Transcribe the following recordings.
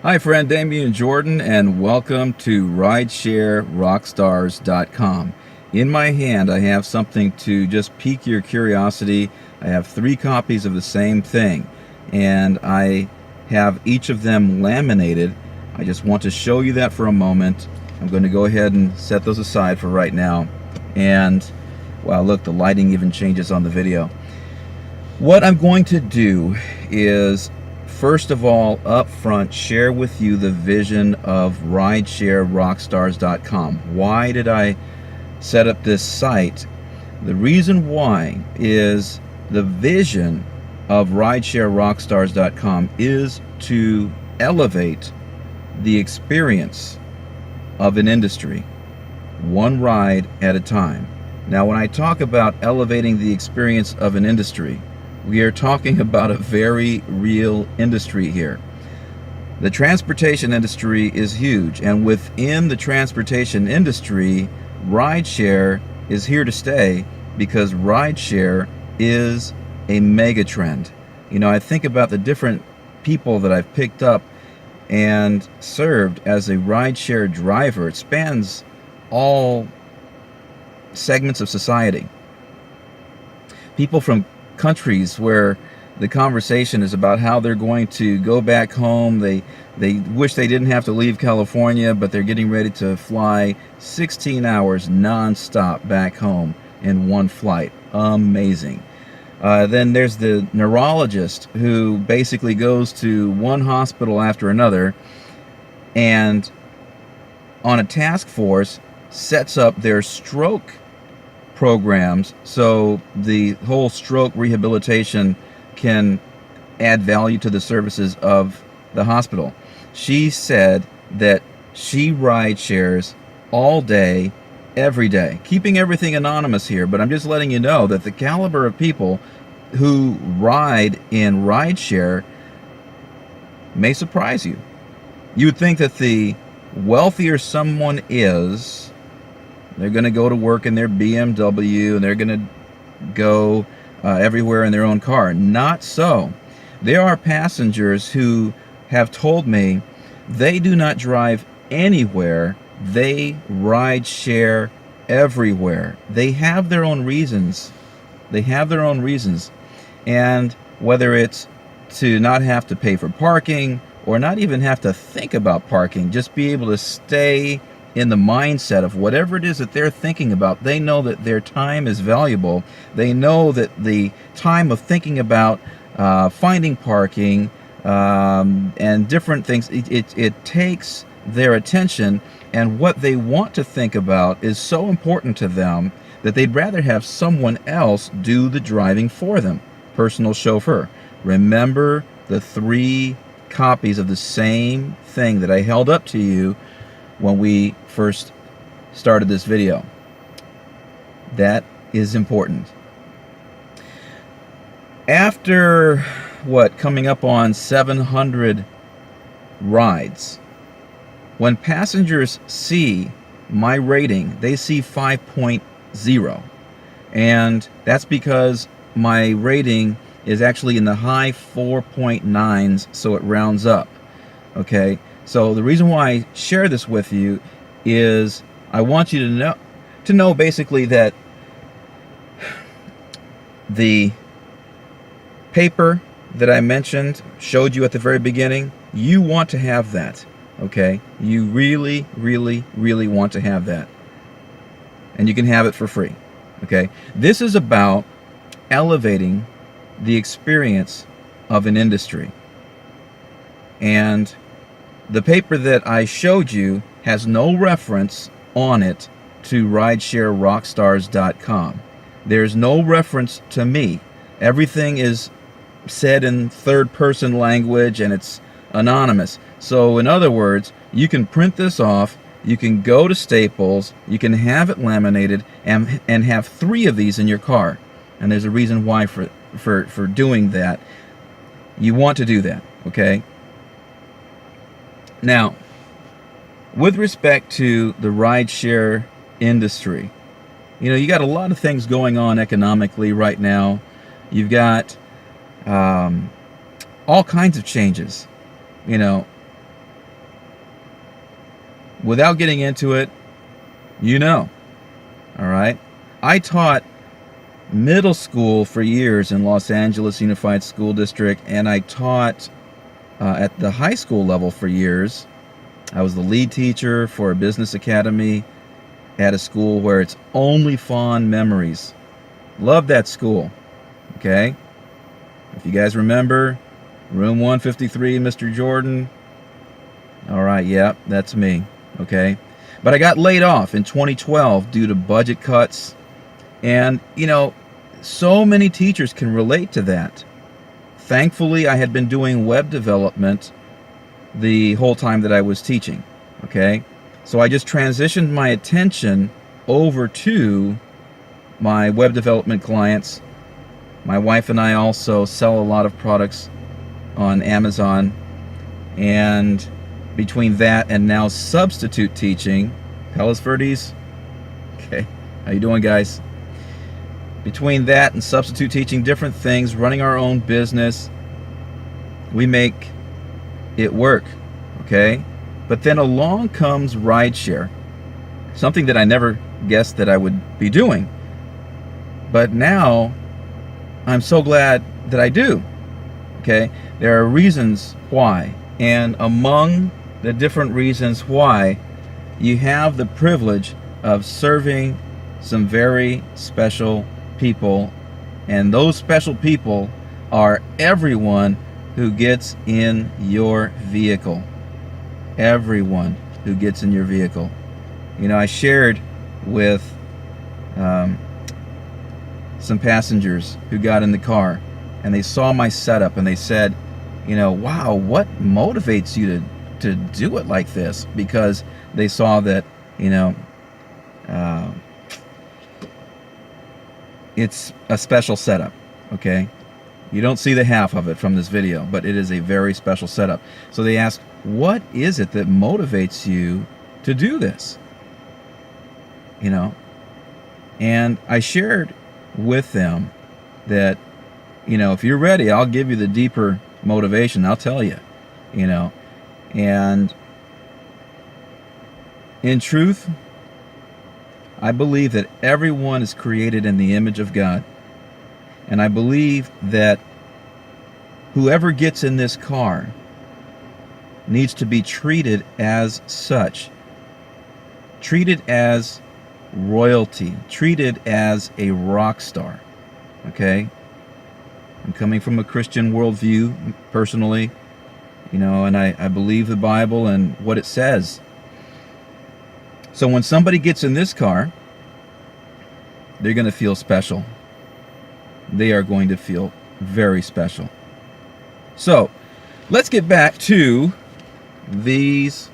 Hi, friend Damian Jordan, and welcome to RideshareRockstars.com. In my hand, I have something to just pique your curiosity. I have 3 copies of the same thing, and I have each of them laminated. I just want to show you that for a moment. I'm going to go ahead and set those aside for right now. And, wow, look, the lighting even changes on the video. What I'm going to do is, first of all, up front, share with you the vision of RideshareRockstars.com. Why did I set up this site? The reason why is the vision of RideshareRockstars.com is to elevate the experience of an industry, one ride at a time. Now, when I talk about elevating the experience of an industry, we are talking about a very real industry here. The transportation industry is huge, and within the transportation industry, rideshare is here to stay because rideshare is a mega trend. You know, I think about the different people that I've picked up and served as a rideshare driver. It spans all segments of society. People from countries where the conversation is about how they're going to go back home. They wish they didn't have to leave California, but they're getting ready to fly 16 hours non-stop back home in one flight. Amazing. Then there's the neurologist who basically goes to one hospital after another and on a task force sets up their stroke programs so the whole stroke rehabilitation can add value to the services of the hospital. She said that she ride shares all day, every day. Keeping everything anonymous here, but I'm just letting you know that the caliber of people who ride in rideshare may surprise you. You would think that the wealthier someone is, they're going to go to work in their BMW and they're going to go everywhere in their own car. Not so. There are passengers who have told me they do not drive anywhere. They ride share everywhere. They have their own reasons. They have their own reasons. And whether it's to not have to pay for parking or not even have to think about parking, just be able to stay in the mindset of whatever it is that they're thinking about. They know that their time is valuable. They know that the time of thinking about finding parking and different things, it takes their attention, and what they want to think about is so important to them that they'd rather have someone else do the driving for them. Personal chauffeur. Remember the 3 copies of the same thing that I held up to you when we first started this video. That is important. After coming up on 700 rides, when passengers see my rating, they see 5.0, and that's because my rating is actually in the high 4.9s, so it rounds up. Okay, so the reason why I share this with you is I want you to know basically that the paper that I mentioned, showed you at the very beginning, you want to have that. Okay, you really, really, really want to have that, and you can have it for free. Okay, this is about elevating the experience of an industry, and the paper that I showed you has no reference on it to RideshareRockstars.com. There's no reference to me. Everything is said in third-person language, and it's anonymous. So in other words, you can print this off, you can go to Staples, you can have it laminated, and have 3 of these in your car. And there's a reason why for doing that. You want to do that, okay? Now, with respect to the rideshare industry, you know, you got a lot of things going on economically right now. You've got all kinds of changes. You know, without getting into it, you know, all right? I taught middle school for years in Los Angeles Unified School District, and I taught at the high school level for years. I was the lead teacher for a business academy at a school where it's only fond memories. Love that school, okay? If you guys remember, room 153, Mr. Jordan. All right, yeah, that's me, okay? But I got laid off in 2012 due to budget cuts. And, you know, so many teachers can relate to that. Thankfully, I had been doing web development the whole time that I was teaching, okay? So I just transitioned my attention over to my web development clients. My wife and I also sell a lot of products on Amazon, and between that and now substitute teaching, Palos Verdes, okay, how you doing, guys? Between that and substitute teaching different things, running our own business, we make it work, okay? But then along comes rideshare, something that I never guessed that I would be doing. But now I'm so glad that I do, okay? There are reasons why, and among the different reasons why, you have the privilege of serving some very special people, and those special people are everyone who gets in your vehicle. Everyone who gets in your vehicle. You know, I shared with some passengers who got in the car, and they saw my setup and they said, you know, wow, what motivates you to do it like this? Because they saw that, you know, it's a special setup, okay? You don't see the half of it from this video, but it is a very special setup. So they asked, what is it that motivates you to do this? You know? And I shared with them that, you know, if you're ready, I'll give you the deeper motivation. I'll tell you, you know. And in truth, I believe that everyone is created in the image of God. And I believe that whoever gets in this car needs to be treated as such. Treated as royalty. Treated as a rock star. Okay? I'm coming from a Christian worldview, personally. You know, and I believe the Bible and what it says. So when somebody gets in this car, they're going to feel special. They are going to feel very special. So, let's get back to these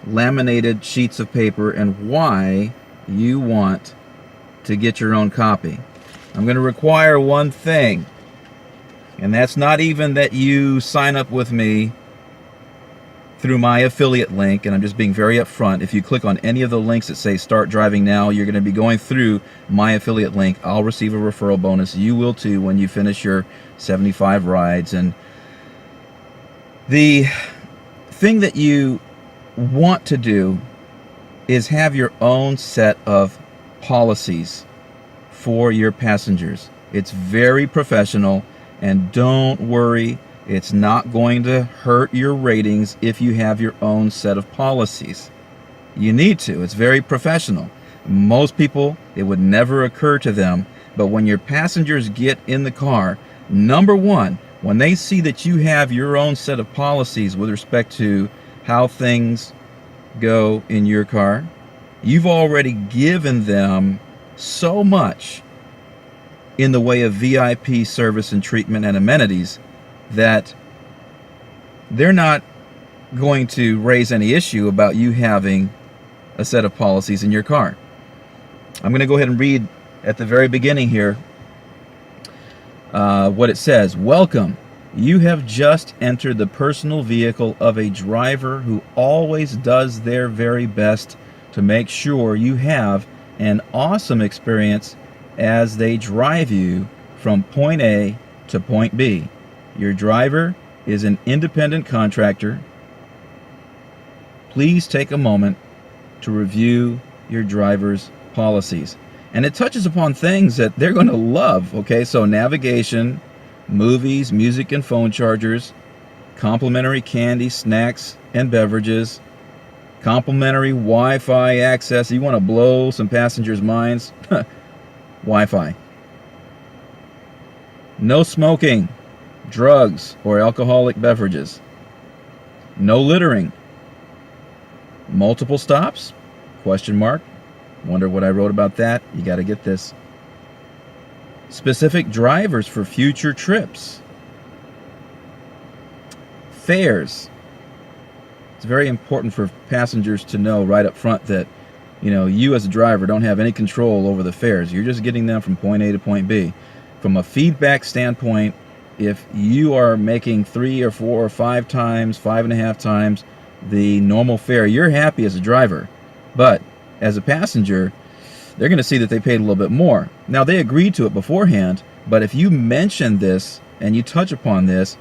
laminated sheets of paper and why you want to get your own copy. I'm going to require one thing, and that's not even that you sign up with me through my affiliate link, and I'm just being very upfront. If you click on any of the links that say start driving now, you're going to be going through my affiliate link. I'll receive a referral bonus. You will too when you finish your 75 rides. And the thing that you want to do is have your own set of policies for your passengers. It's very professional, and don't worry, it's not going to hurt your ratings if you have your own set of policies. You need to. It's very professional. Most people, it would never occur to them, but when your passengers get in the car, number one, when they see that you have your own set of policies with respect to how things go in your car, you've already given them so much in the way of VIP service and treatment and amenities that they're not going to raise any issue about you having a set of policies in your car. I'm going to go ahead and read at the very beginning here what it says. Welcome. You have just entered the personal vehicle of a driver who always does their very best to make sure you have an awesome experience as they drive you from point A to point B. Your driver is an independent contractor please take a moment to review your driver's policies. And it touches upon things that they're going to love, okay? So navigation, movies, music and phone chargers, complimentary candy, snacks, and beverages, complimentary Wi-Fi access. You want to blow some passengers' minds? Wi-Fi. No smoking, drugs, or alcoholic beverages. No littering. Multiple stops? Question mark. Wonder what I wrote about that? You got to get this. Specific drivers for future trips. Fares. It's very important for passengers to know right up front that, you know, you as a driver don't have any control over the fares. You're just getting them from point A to point B. From a feedback standpoint, if you are making 3 or 4 or 5 times, 5.5 times the normal fare, you're happy as a driver. But as a passenger, they're going to see that they paid a little bit more. Now, they agreed to it beforehand, but if you mention this and you touch upon this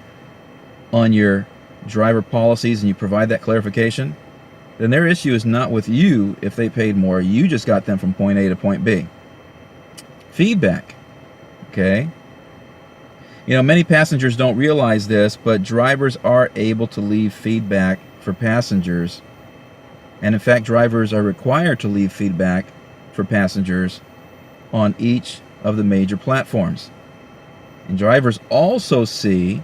on your driver policies and you provide that clarification, then their issue is not with you if they paid more. You just got them from point A to point B. Feedback. Okay? You know, many passengers don't realize this, but drivers are able to leave feedback for passengers. And in fact, drivers are required to leave feedback for passengers on each of the major platforms. And drivers also see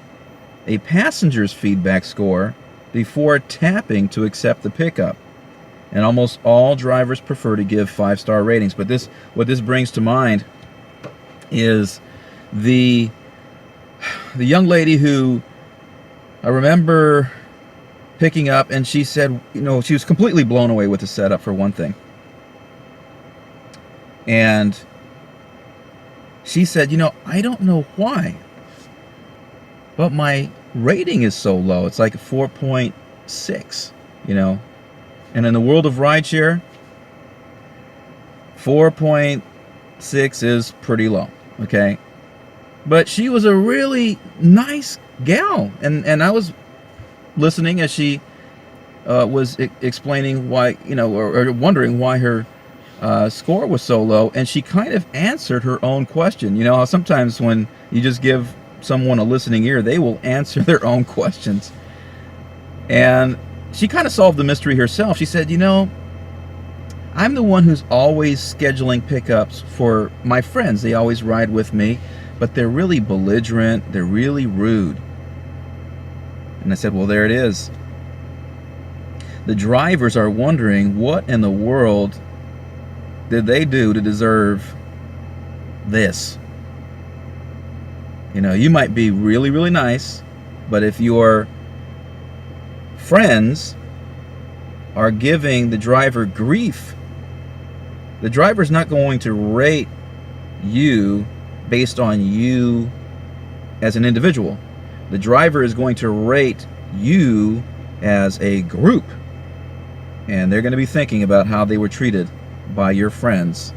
a passenger's feedback score before tapping to accept the pickup. And almost all drivers prefer to give 5-star ratings. But what this brings to mind is the young lady who I remember picking up, and she said, you know, she was completely blown away with the setup, for one thing. And she said, you know, I don't know why, but my rating is so low. It's like a 4.6, you know. And in the world of rideshare, 4.6 is pretty low, okay? But she was a really nice gal, and I was listening as she was explaining why, you know, or wondering why her score was so low, and she kind of answered her own question. You know how sometimes when you just give someone a listening ear, they will answer their own questions. And she kind of solved the mystery herself. She said, you know, I'm the one who's always scheduling pickups for my friends. They always ride with me, but they're really belligerent. They're really rude. And I said, well, there it is. The drivers are wondering, what in the world did they do to deserve this? You know, you might be really, really nice, but if your friends are giving the driver grief, the driver's not going to rate you based on you as an individual. The driver is going to rate you as a group, and they're going to be thinking about how they were treated by your friends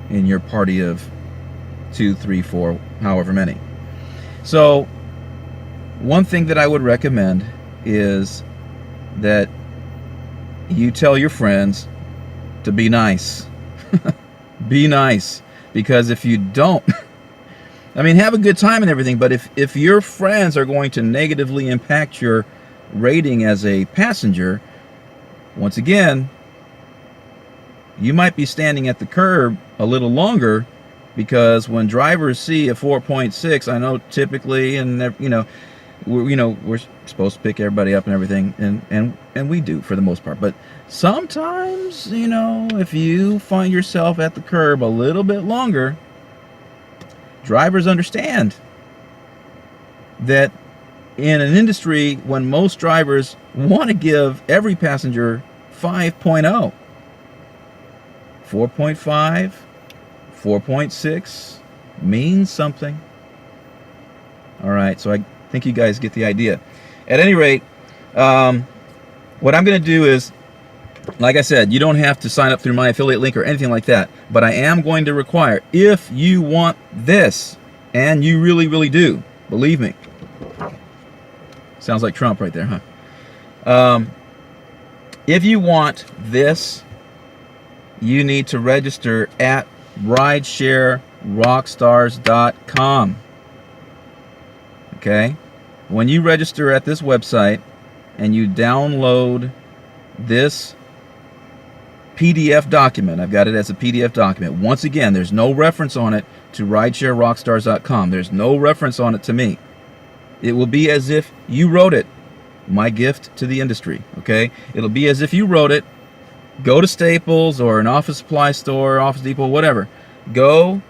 in your party of 2, 3, 4, however many. So one thing that I would recommend is that you tell your friends to be nice. Be nice, because if you don't, I mean, have a good time and everything, but if your friends are going to negatively impact your rating as a passenger, once again, you might be standing at the curb a little longer, because when drivers see a 4.6, I know typically, and we're supposed to pick everybody up and everything, and we do for the most part. But sometimes, you know, if you find yourself at the curb a little bit longer, drivers understand that in an industry when most drivers want to give every passenger 5.0, 4.5, 4.6 means something. All right, so I think you guys get the idea. At any rate, what I'm going to do is, like I said, you don't have to sign up through my affiliate link or anything like that, but I am going to require, if you want this, and you really, really do, believe me. Sounds like Trump right there, huh? If you want this, you need to register at ridesharerockstars.com. Okay? When you register at this website and you download this PDF document, I've got it as a PDF document. Once again, there's no reference on it to ridesharerockstars.com. There's no reference on it to me. It will be as if you wrote it. My gift to the industry, okay? It'll be as if you wrote it. Go to Staples or an office supply store, Office Depot, whatever. Go,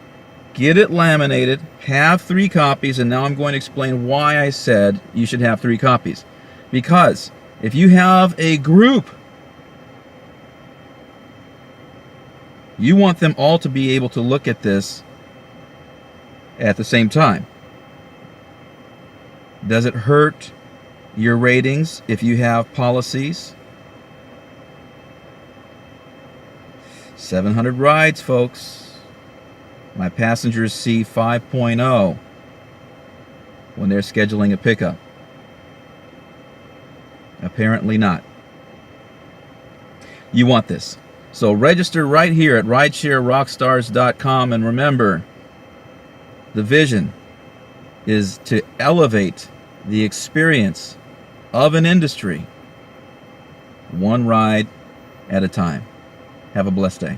get it laminated, have 3 copies, and now I'm going to explain why I said you should have 3 copies. Because if you have a group, you want them all to be able to look at this at the same time. Does it hurt your ratings if you have policies? 700 rides, folks. My passengers see 5.0 when they're scheduling a pickup. Apparently not. You want this. So register right here at ridesharerockstars.com, and remember, the vision is to elevate the experience of an industry, one ride at a time. Have a blessed day.